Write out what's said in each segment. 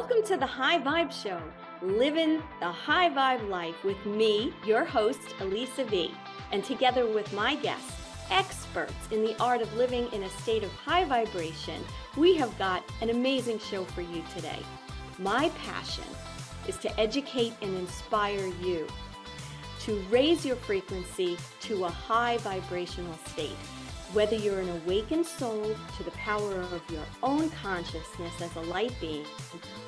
Welcome to the High Vibe Show, living the high vibe life with me, your host, Elisa V, and together with my guests, experts in the art of living in a state of high vibration, we have got an amazing show for you today. My passion is to educate and inspire you to raise your frequency to a high vibrational state. Whether you're an awakened soul to the power of your own consciousness as a light being,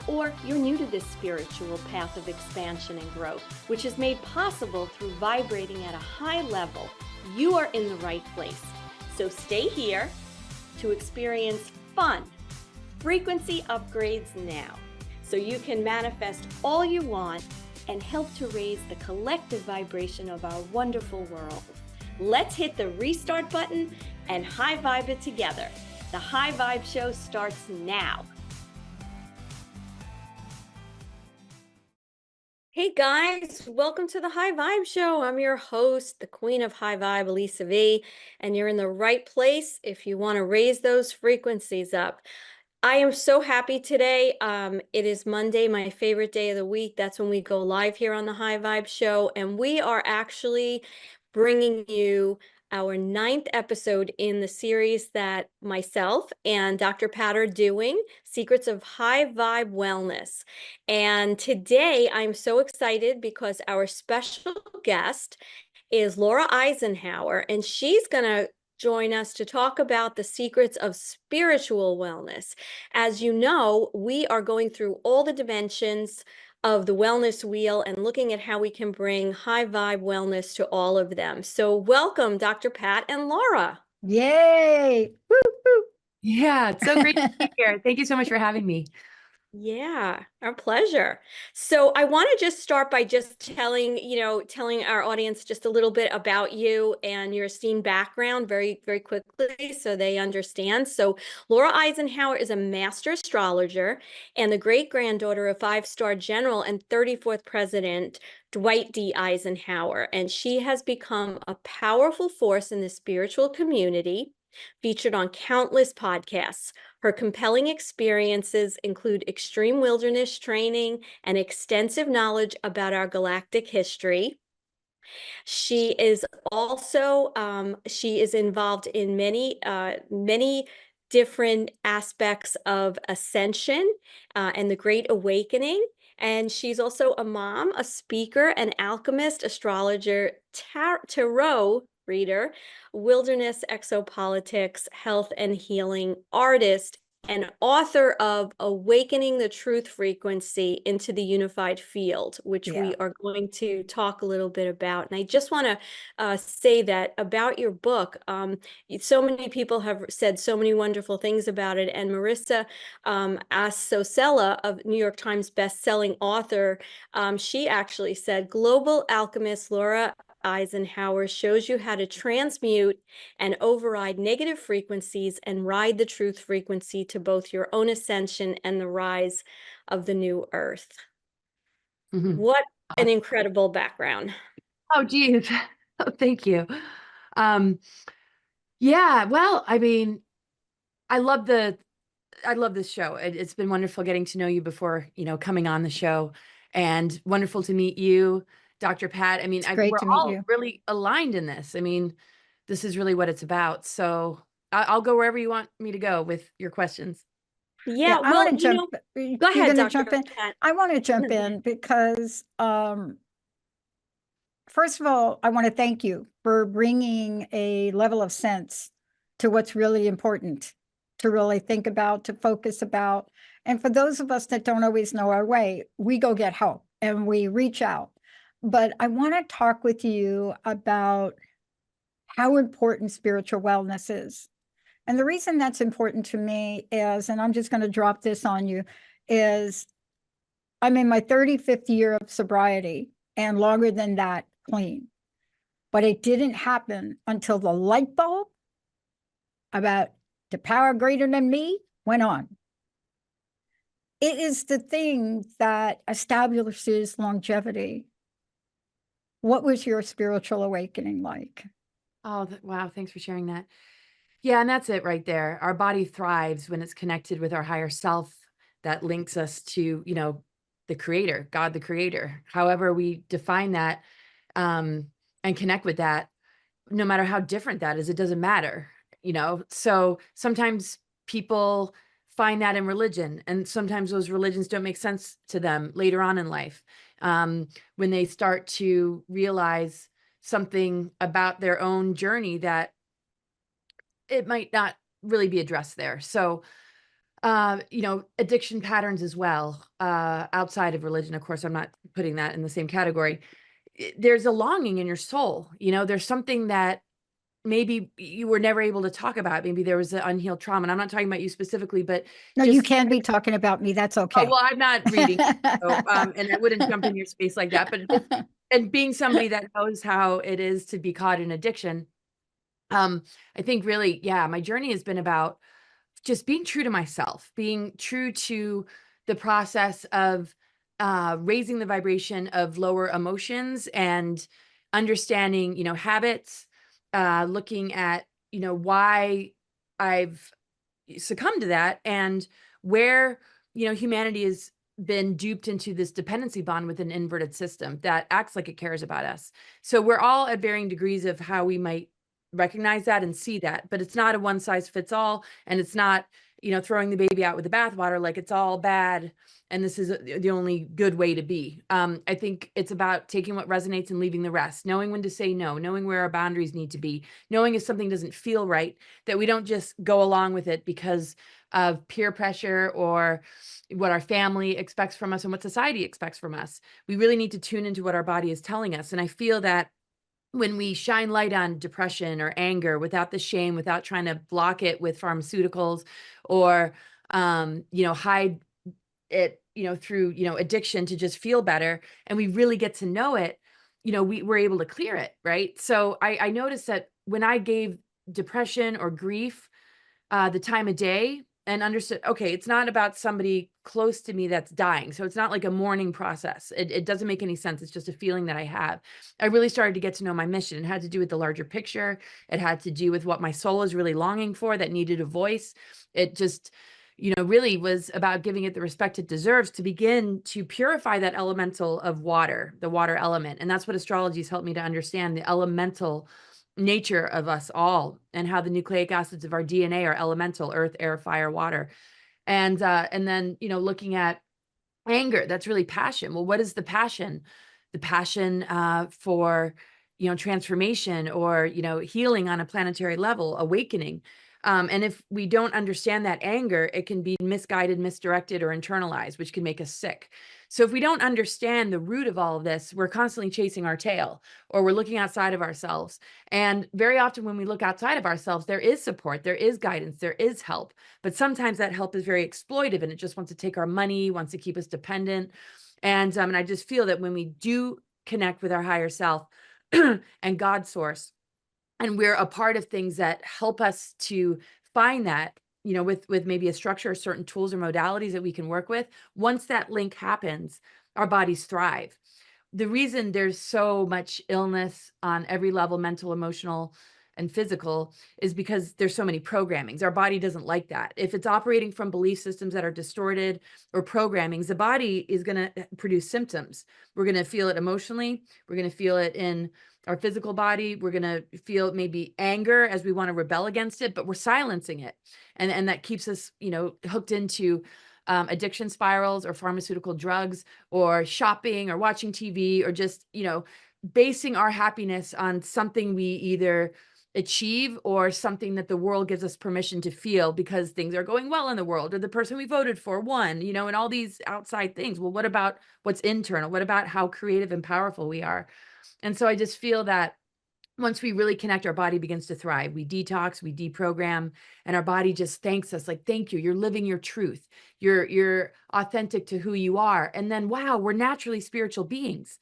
or you're new to this spiritual path of expansion and growth, which is made possible through vibrating at a high level, you are in the right place. So stay here to experience fun, frequency upgrades now, so you can manifest all you want and help to raise the collective vibration of our wonderful world. Let's hit the restart button and high vibe it together. The High Vibe Show starts now. Hey guys, welcome to the High Vibe Show. I'm your host, the Queen of High Vibe, Elisa V, and you're in the right place if you want to raise those frequencies up. I am so happy today. It is Monday, my favorite day of the week. That's when we go live here on the High Vibe Show, and we are actually bringing you our 9th episode in the series that myself and Dr. Pat are doing, Secrets of High Vibe Wellness. And today I'm so excited because our special guest is LAURA EISENHOWER, and she's going to join us to talk about the secrets of spiritual wellness. As you know, we are going through all the dimensions of the wellness wheel and looking at how we can bring high vibe wellness to all of them. So welcome, Dr. Pat and LAURA. Yay! Woo, woo. Yeah, it's so great to be here. Thank you so much for having me. Yeah, our pleasure. So I want to just start by just telling our audience just a little bit about you and your esteemed background very, very quickly so they understand. So LAURA EISENHOWER is a master astrologer and the great-granddaughter of 5-star general and 34th president Dwight D. Eisenhower. And she has become a powerful force in the spiritual community, featured on countless podcasts. Her compelling experiences include extreme wilderness training and extensive knowledge about our galactic history. She is also involved in many different aspects of ascension and the Great Awakening. And she's also a mom, a speaker, an alchemist, astrologer, tarot reader, wilderness exopolitics, health and healing artist, and author of Awakening the Truth Frequency into the Unified Field, which we are going to talk a little bit about. And I just want to say that about your book, so many people have said so many wonderful things about it. And Marissa Asocella, of New York Times best-selling author, she actually said, global alchemist LAURA EISENHOWER shows you how to transmute and override negative frequencies and ride the truth frequency to both your own ascension and the rise of the new earth. Mm-hmm. What an incredible background. Oh, geez. Oh, thank you. Yeah, well, I mean, I love this show. It's been wonderful getting to know you before, coming on the show, and wonderful to meet you, Dr. Pat. I mean, we're all really aligned in this. I mean, this is really what it's about. So I'll go wherever you want me to go with your questions. Yeah, I want to jump. Go ahead, Dr. Jump in. I want to jump in because, first of all, I want to thank you for bringing a level of sense to what's really important to really think about, to focus about. And for those of us that don't always know our way, we go get help and we reach out. But I want to talk with you about how important spiritual wellness is. And the reason that's important to me is, and I'm just going to drop this on you, is I'm in my 35th year of sobriety and longer than that clean. But it didn't happen until the light bulb about the power greater than me went on. It is the thing that establishes longevity. What was your spiritual awakening like? Oh, wow. Thanks for sharing that. Yeah, and that's it right there. Our body thrives when it's connected with our higher self, that links us to, the creator, God, the creator, however we define that, and connect with that, no matter how different that is, it doesn't matter, So sometimes people find that in religion, and sometimes those religions don't make sense to them later on in life, when they start to realize something about their own journey that it might not really be addressed there. So, addiction patterns as well, outside of religion. Of course, I'm not putting that in the same category. There's a longing in your soul. There's something that maybe you were never able to talk about. Maybe there was an unhealed trauma. And I'm not talking about you specifically, but No, you can be talking about me. That's oh, okay. well, I'm not reading. So, and I wouldn't jump in your space like that, but and being somebody that knows how it is to be caught in addiction, I think really, yeah, my journey has been about just being true to myself, being true to the process of raising the vibration of lower emotions and understanding, habits, looking at, why I've succumbed to that, and where, humanity has been duped into this dependency bond with an inverted system that acts like it cares about us. So we're all at varying degrees of how we might recognize that and see that, but it's not a one size fits all. And it's not, throwing the baby out with the bathwater, like it's all bad and this is the only good way to be. I think it's about taking what resonates and leaving the rest, knowing when to say no, knowing where our boundaries need to be, knowing if something doesn't feel right, that we don't just go along with it because of peer pressure or what our family expects from us and what society expects from us. We really need to tune into what our body is telling us. And I feel that when we shine light on depression or anger without the shame, without trying to block it with pharmaceuticals or, hide it, through, addiction to just feel better, and we really get to know it, we're able to clear it. Right. So I noticed that when I gave depression or grief the time of day and understood, okay, it's not about somebody close to me that's dying. So it's not like a mourning process. It doesn't make any sense. It's just a feeling that I have. I really started to get to know my mission. It had to do with the larger picture. It had to do with what my soul is really longing for that needed a voice. It just, really was about giving it the respect it deserves to begin to purify that elemental of water, the water element. And that's what astrology has helped me to understand, the elemental nature of us all, and how the nucleic acids of our DNA are elemental: earth, air, fire, water. And then, looking at anger, that's really passion. Well, what is the passion? The passion for, transformation or, healing on a planetary level, awakening. And if we don't understand that anger, it can be misguided, misdirected, or internalized, which can make us sick. So if we don't understand the root of all of this, we're constantly chasing our tail, or we're looking outside of ourselves. And very often when we look outside of ourselves, there is support, there is guidance, there is help. But sometimes that help is very exploitive and it just wants to take our money, wants to keep us dependent. And I just feel that when we do connect with our higher self and God source, and we're a part of things that help us to find that, with maybe a structure or certain tools or modalities that we can work with, once that link happens, our bodies thrive. The reason there's so much illness on every level, mental, emotional, and physical, is because there's so many programmings. Our body doesn't like that. If it's operating from belief systems that are distorted or programmings, the body is going to produce symptoms. We're going to feel it emotionally. We're going to feel it in our physical body. We're going to feel maybe anger as we want to rebel against it, but we're silencing it. And that keeps us, hooked into addiction spirals or pharmaceutical drugs or shopping or watching TV or just, basing our happiness on something we either achieve or something that the world gives us permission to feel because things are going well in the world or the person we voted for won, and all these outside things. Well, what about what's internal? What about how creative and powerful we are? And so I just feel that once we really connect, our body begins to thrive. We detox, we deprogram, and our body just thanks us, like, thank you. You're living your truth. You're authentic to who you are. And then, wow, we're naturally spiritual beings.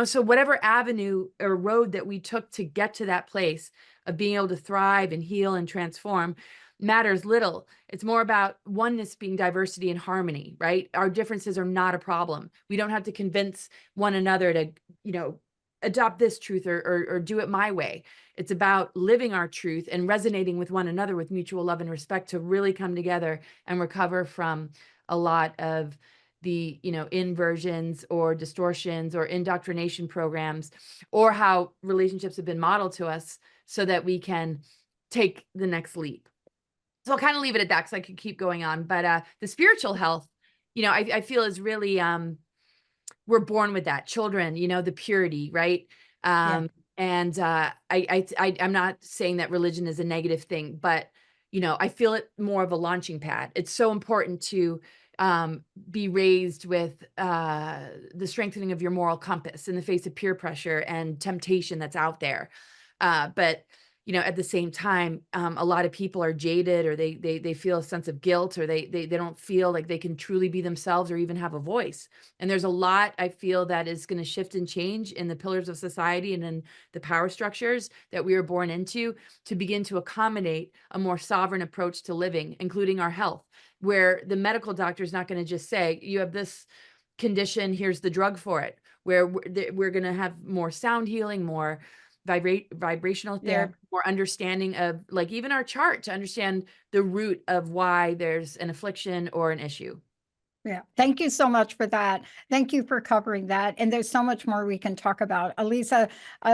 So whatever avenue or road that we took to get to that place of being able to thrive and heal and transform matters little. It's more about oneness being diversity and harmony, right? Our differences are not a problem. We don't have to convince one another to, adopt this truth or do it my way. It's about living our truth and resonating with one another with mutual love and respect to really come together and recover from a lot of the, inversions or distortions or indoctrination programs, or how relationships have been modeled to us so that we can take the next leap. So I'll kind of leave it at that because I could keep going on. But the spiritual health, I feel is really, we're born with that. Children, the purity, right? Yeah. And I'm not saying that religion is a negative thing, but I feel it more of a launching pad. It's so important to be raised with the strengthening of your moral compass in the face of peer pressure and temptation that's out there. But at the same time, a lot of people are jaded, or they feel a sense of guilt, or they don't feel like they can truly be themselves or even have a voice. And there's a lot I feel that is going to shift and change in the pillars of society and in the power structures that we were born into, to begin to accommodate a more sovereign approach to living, including our health, where the medical doctor is not going to just say, you have this condition, here's the drug for it, where we're going to have more sound healing, more vibrational therapy, more understanding of, like, even our chart, to understand the root of why there's an affliction or an issue. Yeah. Thank you so much for that. Thank you for covering that. And there's so much more we can talk about. Elisa,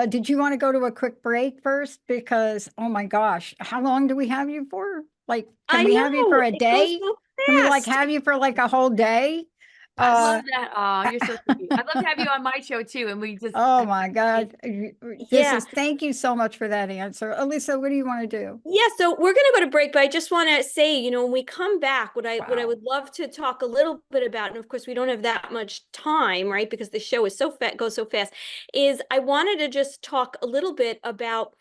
did you want to go to a quick break first? Because, oh my gosh, how long do we have you for? Like, can we have you for a It goes day? so Can we like fast. have you for like a whole day? I love that. Oh, you're so sweet. I'd love to have you on my show too. And we just, Oh my God. Yeah. Thank you so much for that answer. Elisa, what do you want to do? Yeah, so we're going to go to break, but I just want to say, when we come back, what I Wow. would love to talk a little bit about, and of course we don't have that much time, right? Because the show is so goes so fast, is I wanted to just talk a little bit about,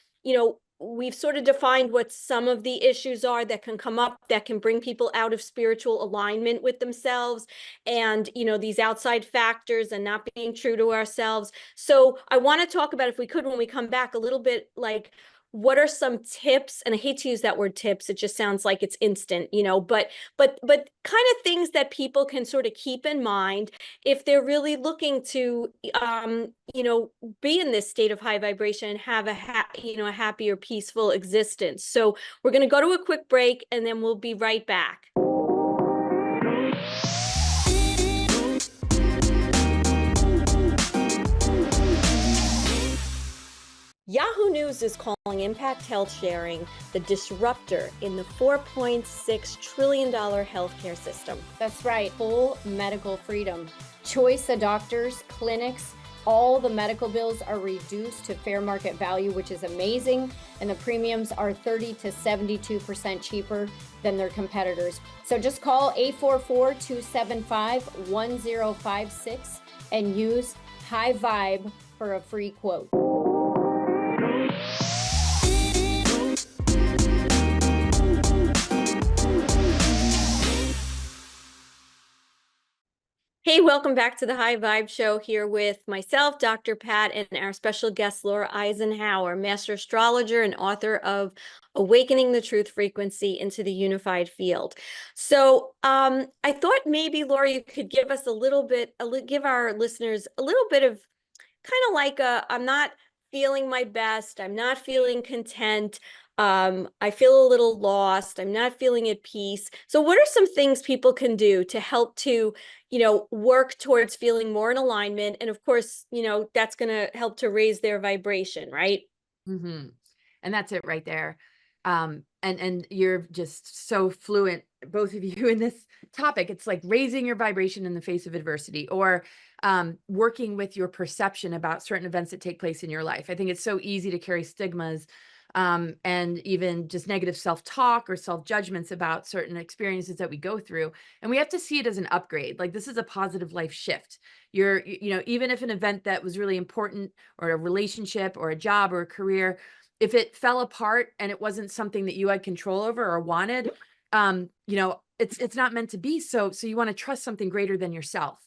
we've sort of defined what some of the issues are that can come up that can bring people out of spiritual alignment with themselves, and, these outside factors and not being true to ourselves. So I want to talk about, if we could, when we come back, a little bit like, what are some tips? And I hate to use that word tips, it just sounds like it's instant, but kind of things that people can sort of keep in mind if they're really looking to be in this state of high vibration and have a happier, peaceful existence. So we're going to go to a quick break, and then we'll be right back. Yahoo News is calling Impact Health Sharing the disruptor in the $4.6 trillion healthcare system. That's right, full medical freedom. Choice of doctors, clinics, all the medical bills are reduced to fair market value, which is amazing. And the premiums are 30 to 72% cheaper than their competitors. So just call 844-275-1056 and use High Vibe for a free quote. Hey, welcome back to the High Vibe Show, here with myself, Dr. Pat, and our special guest, Laura Eisenhower, master astrologer and author of Awakening the Truth Frequency into the Unified Field. So I thought maybe, Laura, you could give us give our listeners a little bit of kind of like I'm not feeling my best, I'm not feeling content, I feel a little lost, I'm not feeling at peace. So what are some things people can do to help to, work towards feeling more in alignment? And of course, that's going to help to raise their vibration, right? Mm-hmm. And that's it right there. And you're just so fluent, both of you, in this topic. It's like raising your vibration in the face of adversity, or working with your perception about certain events that take place in your life. I think it's so easy to carry stigmas and even just negative self-talk or self-judgments about certain experiences that we go through. And we have to see it as an upgrade. Like, this is a positive life shift. Even if an event that was really important, or a relationship or a job or a career, if it fell apart and it wasn't something that you had control over or wanted, it's not meant to be. So you want to trust something greater than yourself,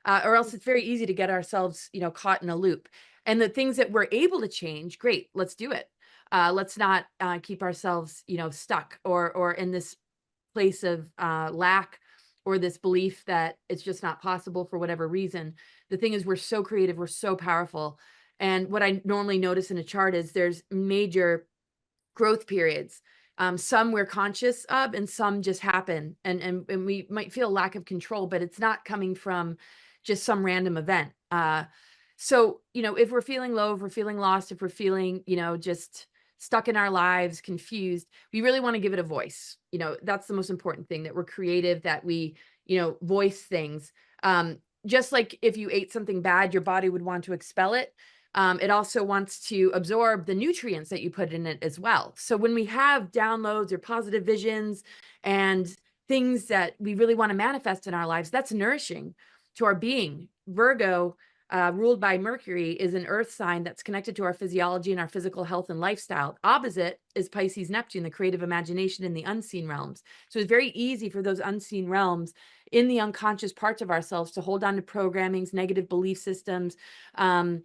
or else it's very easy to get ourselves, caught in a loop. And the things that we're able to change, great, let's do it. Let's not keep ourselves, stuck or in this place of lack, or this belief that it's just not possible for whatever reason. The thing is, we're so creative, we're so powerful. And what I normally notice in a chart is there's major growth periods Some we're conscious of, and some just happen. And we might feel lack of control, but it's not coming from just some random event. So, if we're feeling low, if we're feeling lost, if we're feeling, just stuck in our lives, confused, we really want to give it a voice. That's the most important thing, that we're creative, that we, voice things. Just like if you ate something bad, your body would want to expel it. It also wants to absorb the nutrients that you put in it as well. So when we have downloads or positive visions and things that we really want to manifest in our lives, that's nourishing to our being. Virgo, ruled by Mercury, is an earth sign that's connected to our physiology and our physical health and lifestyle. Opposite is Pisces, Neptune, the creative imagination in the unseen realms. So it's very easy for those unseen realms in the unconscious parts of ourselves to hold on to programmings, negative belief systems, and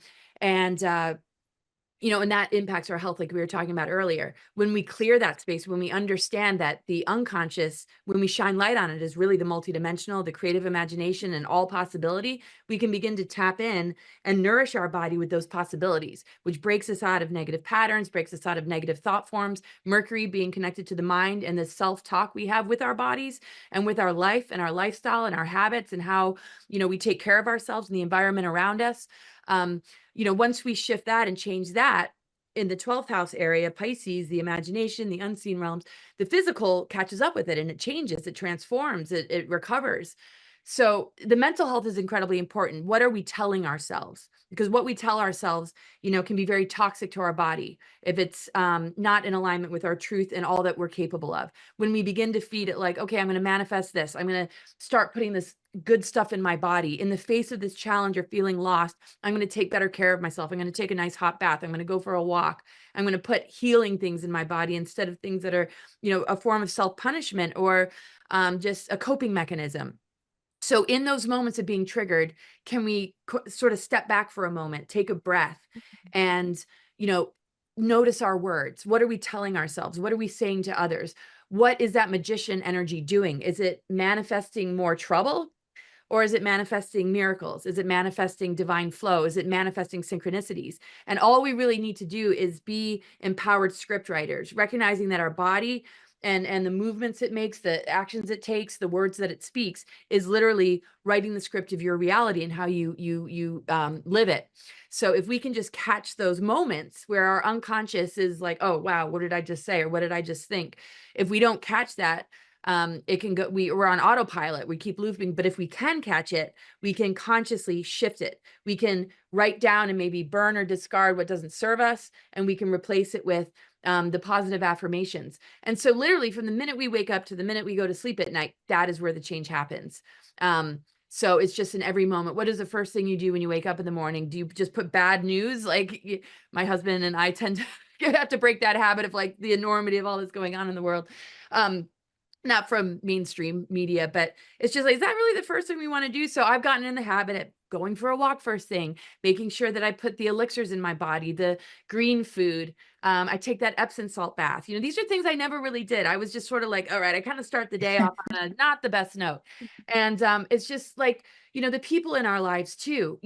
that impacts our health, like we were talking about earlier. When we clear that space, when we understand that the unconscious, when we shine light on it, is really the multidimensional, the creative imagination, and all possibility, we can begin to tap in and nourish our body with those possibilities, which breaks us out of negative patterns, breaks us out of negative thought forms. Mercury being connected to the mind and the self-talk we have with our bodies and with our life and our lifestyle and our habits, and how, we take care of ourselves and the environment around us. Once we shift that and change that in the 12th house area, Pisces, the imagination, the unseen realms, the physical catches up with it, and it changes, it transforms, it recovers. So the mental health is incredibly important. What are we telling ourselves? Because what we tell ourselves, can be very toxic to our body if it's not in alignment with our truth and all that we're capable of. When we begin to feed it like, okay, I'm going to manifest this, I'm going to start putting this good stuff in my body. In the face of this challenge or feeling lost, I'm going to take better care of myself. I'm going to take a nice hot bath. I'm going to go for a walk. I'm going to put healing things in my body instead of things that are, a form of self-punishment or just a coping mechanism. So in those moments of being triggered, can we sort of step back for a moment, take a breath, and, notice our words? What are we telling ourselves? What are we saying to others? What is that magician energy doing? Is it manifesting more trouble? Or is it manifesting miracles? Is it manifesting divine flow? Is it manifesting synchronicities? And all we really need to do is be empowered script writers, recognizing that our body and the movements it makes, the actions it takes, the words that it speaks, is literally writing the script of your reality and how you live it. So if we can just catch those moments where our unconscious is like, oh, wow, what did I just say? Or what did I just think? If we don't catch that, it can go, we're on autopilot, we keep looping. But if we can catch it, we can consciously shift it. We can write down and maybe burn or discard what doesn't serve us, and we can replace it with the positive affirmations. And so literally from the minute we wake up to the minute we go to sleep at night, that is where the change happens. So it's just in every moment. What is the first thing you do when you wake up in the morning? Do you just put bad news? Like my husband and I tend to have to break that habit of like the enormity of all that's going on in the world. Not from mainstream media, but it's just like, is that really the first thing we want to do? So I've gotten in the habit of going for a walk first thing, making sure that I put the elixirs in my body, the green food. I take that Epsom salt bath. These are things I never really did. I was just sort of like, all right, I kind of start the day off on a not the best note. And it's just like, the people in our lives too,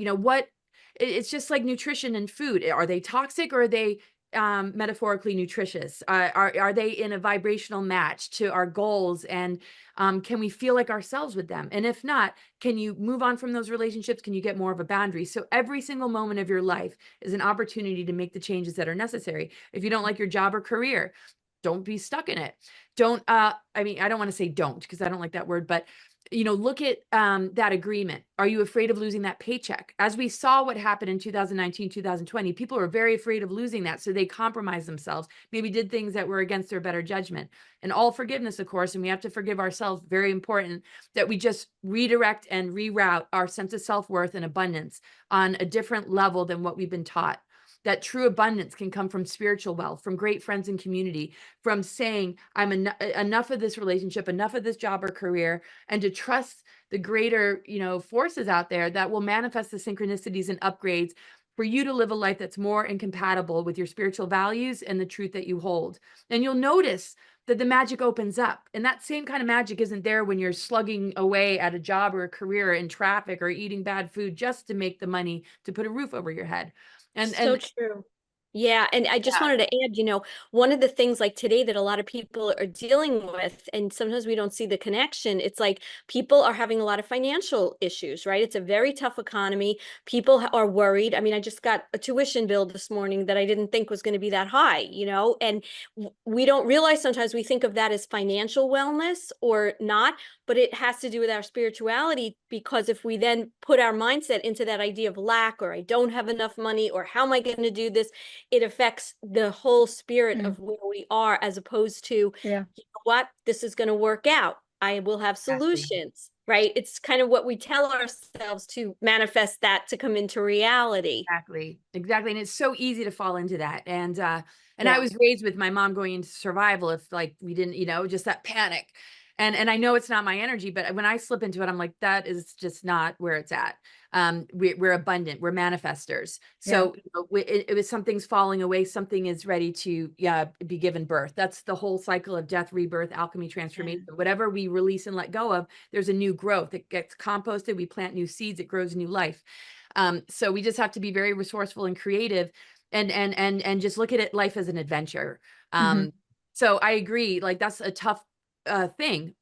it's just like nutrition and food. Are they toxic, or are they metaphorically nutritious? Are they in a vibrational match to our goals? And can we feel like ourselves with them? And if not, can you move on from those relationships? Can you get more of a boundary? So every single moment of your life is an opportunity to make the changes that are necessary. If you don't like your job or career, don't be stuck in it. Don't, I don't want to say don't, because I don't like that word, but look at that agreement. Are you afraid of losing that paycheck? As we saw what happened in 2019, 2020, people were very afraid of losing that. So they compromised themselves, maybe did things that were against their better judgment. And all forgiveness, of course, and we have to forgive ourselves. Very important that we just redirect and reroute our sense of self-worth and abundance on a different level than what we've been taught. That true abundance can come from spiritual wealth, from great friends and community, from saying, I'm enough of this relationship, enough of this job or career, and to trust the greater, forces out there that will manifest the synchronicities and upgrades for you to live a life that's more incompatible with your spiritual values and the truth that you hold. And you'll notice that the magic opens up. And that same kind of magic isn't there when you're slugging away at a job or a career in traffic or eating bad food just to make the money to put a roof over your head. So true. Yeah, and I just Yeah. wanted to add, one of the things like today that a lot of people are dealing with, and sometimes we don't see the connection, it's like people are having a lot of financial issues, right? It's a very tough economy. People are worried. I mean, I just got a tuition bill this morning that I didn't think was going to be that high, and we don't realize sometimes we think of that as financial wellness or not, but it has to do with our spirituality, because if we then put our mindset into that idea of lack, or I don't have enough money, or how am I going to do this, it affects the whole spirit of where we are, as opposed to, Yeah. what, this is going to work out. I will have Exactly. solutions, right? It's kind of what we tell ourselves to manifest that to come into reality. Exactly. Exactly. And it's so easy to fall into that. And I Yeah. was raised with my mom going into survival if like we didn't, just that panic. And I know it's not my energy, but when I slip into it, I'm like, that is just not where it's at. We're abundant, we're manifestors. Yeah. So it was something's falling away, something is ready to be given birth. That's the whole cycle of death, rebirth, alchemy, transformation. Whatever we release and let go of, there's a new growth. It gets composted, we plant new seeds, it grows new life. So we just have to be very resourceful and creative, and just look at it, life as an adventure. Mhm. So I agree, like that's a tough thing.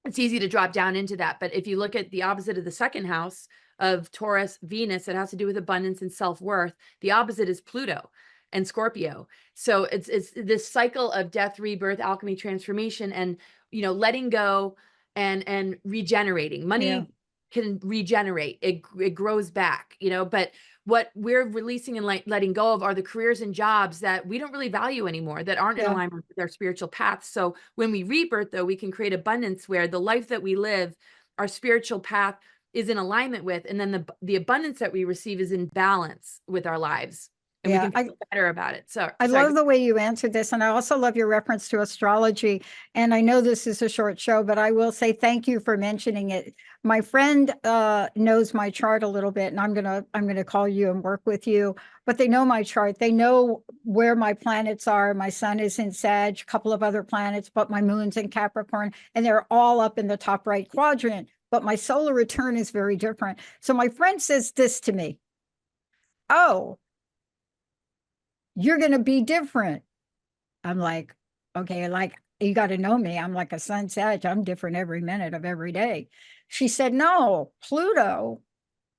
It's easy to drop down into that. But if you look at the opposite of the second house of Taurus, Venus, it has to do with abundance and self-worth. The opposite is Pluto and Scorpio. So it's this cycle of death, rebirth, alchemy, transformation, and letting go and regenerating. Money Yeah. can regenerate. It grows back, but what we're releasing and letting go of are the careers and jobs that we don't really value anymore, that aren't in Yeah. alignment with our spiritual path. So when we rebirth, though, we can create abundance where the life that we live, our spiritual path is in alignment with, and then the abundance that we receive is in balance with our lives, and we Yeah. can feel better about it. So I sorry. love the way you answered this. And I also love your reference to astrology. And I know this is a short show, but I will say thank you for mentioning it. My friend knows my chart a little bit, and I'm gonna call you and work with you. But they know my chart. They know where my planets are. My sun is in Sag, a couple of other planets, but my moon's in Capricorn, and they're all up in the top right quadrant. But my solar return is very different. So my friend says this to me. Oh, you're going to be different. I'm like, okay, like you got to know me. I'm like a sun Sag. I'm different every minute of every day. She said, no, Pluto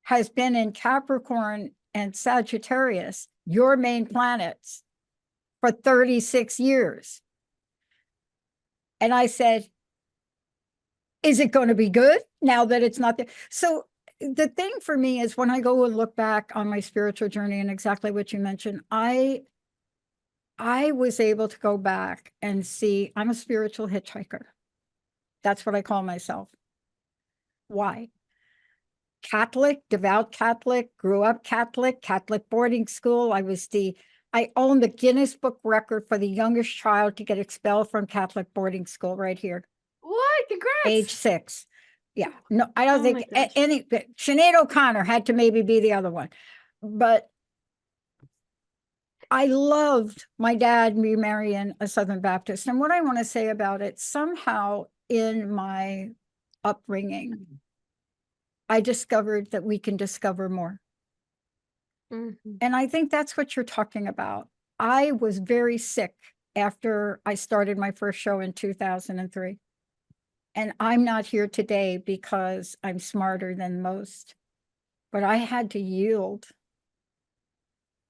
has been in Capricorn and Sagittarius, your main planets, for 36 years. And I said, is it going to be good now that it's not there? So the thing for me is when I go and look back on my spiritual journey and exactly what you mentioned, I was able to go back and see I'm a spiritual hitchhiker. That's what I call myself. Why? Catholic, devout Catholic, grew up Catholic, Catholic boarding school. I own the Guinness Book record for the youngest child to get expelled from Catholic boarding school right here, What? Congrats. age 6. Yeah, no, I don't Oh think my gosh. any, Sinead O'Connor had to maybe be the other one. But I loved my dad remarrying a Southern Baptist. And what I want to say about it, somehow in my upbringing, I discovered that we can discover more. Mhm. And I think that's what you're talking about. I was very sick after I started my first show in 2003. And I'm not here today because I'm smarter than most, but I had to yield.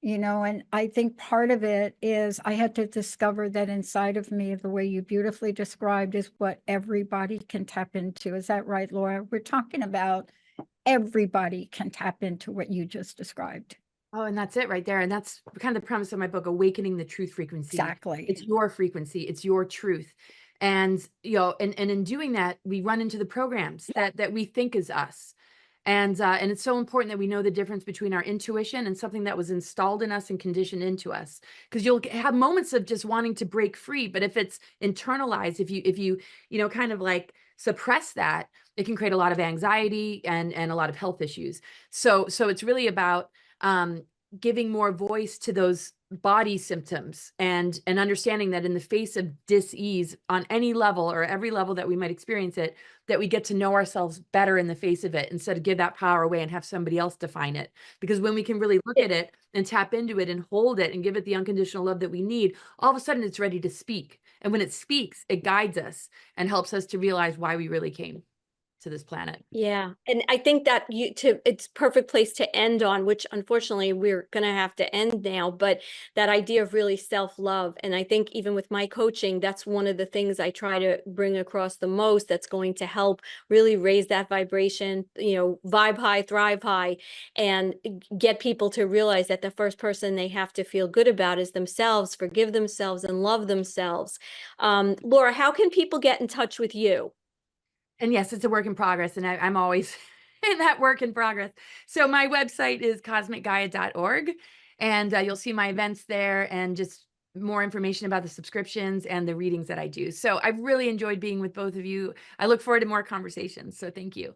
And I think part of it is I had to discover that inside of me, the way you beautifully described, is what everybody can tap into. Is that right, Laura? We're talking about everybody can tap into what you just described. Oh, and that's it right there. And that's kind of the premise of my book, Awakening the Truth Frequency. Exactly. It's your frequency, it's your truth. And and in doing that, we run into the programs that we think is us. And it's so important that we know the difference between our intuition and something that was installed in us and conditioned into us. Because you'll have moments of just wanting to break free, but if it's internalized, if you kind of like suppress that, it can create a lot of anxiety and a lot of health issues. So it's really about giving more voice to those body symptoms and understanding that in the face of dis-ease on any level or every level that we might experience it, that we get to know ourselves better in the face of it instead of give that power away and have somebody else define it. Because when we can really look at it and tap into it and hold it and give it the unconditional love that we need, all of a sudden it's ready to speak. And when it speaks, it guides us and helps us to realize why we really came to this planet. Yeah. And I think that it's perfect place to end on, which unfortunately we're going to have to end now, but that idea of really self-love. And I think even with my coaching, that's one of the things I try to bring across the most that's going to help really raise that vibration, vibe high, thrive high, and get people to realize that the first person they have to feel good about is themselves, forgive themselves, and love themselves. Laura, how can people get in touch with you? And yes, it's a work in progress, and I'm always in that work in progress. So my website is cosmicgaia.org, and you'll see my events there and just more information about the subscriptions and the readings that I do. So I've really enjoyed being with both of you. I look forward to more conversations. So thank you.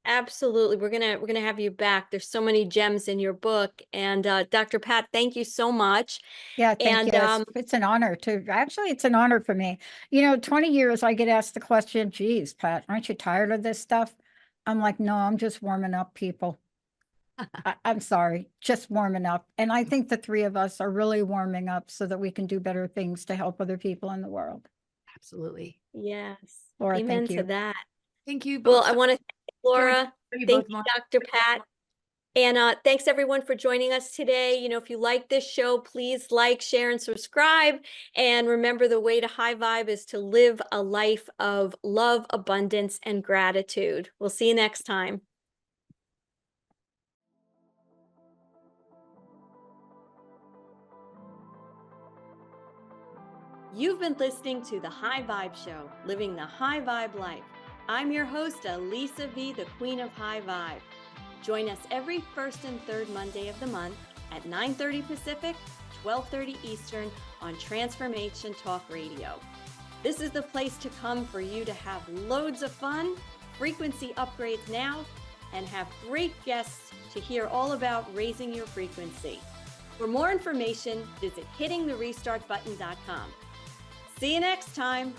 Absolutely. We're gonna have you back. There's so many gems in your book. And Dr. Pat, thank you so much. Yeah, thank And you. It's an honor actually, it's an honor for me. 20 years I get asked the question, geez, Pat, aren't you tired of this stuff? I'm like, no, I'm just warming up, people. I'm sorry, just warming up. And I think the three of us are really warming up so that we can do better things to help other people in the world. Absolutely. yes, Laura, amen thank to you. Thank you Well, both. I want to thank Laura. You Thank both you, more. Dr. Pat. And thanks everyone for joining us today. If you like this show, please like, share, and subscribe. And remember, the way to high vibe is to live a life of love, abundance, and gratitude. We'll see you next time. You've been listening to The High Vibe Show, living the high vibe life. I'm your host, Elisa V, the Queen of High Vibe. Join us every first and third Monday of the month at 9:30 Pacific, 12:30 Eastern on Transformation Talk Radio. This is the place to come for you to have loads of fun, frequency upgrades now, and have great guests to hear all about raising your frequency. For more information, visit hittingtherestartbutton.com. See you next time.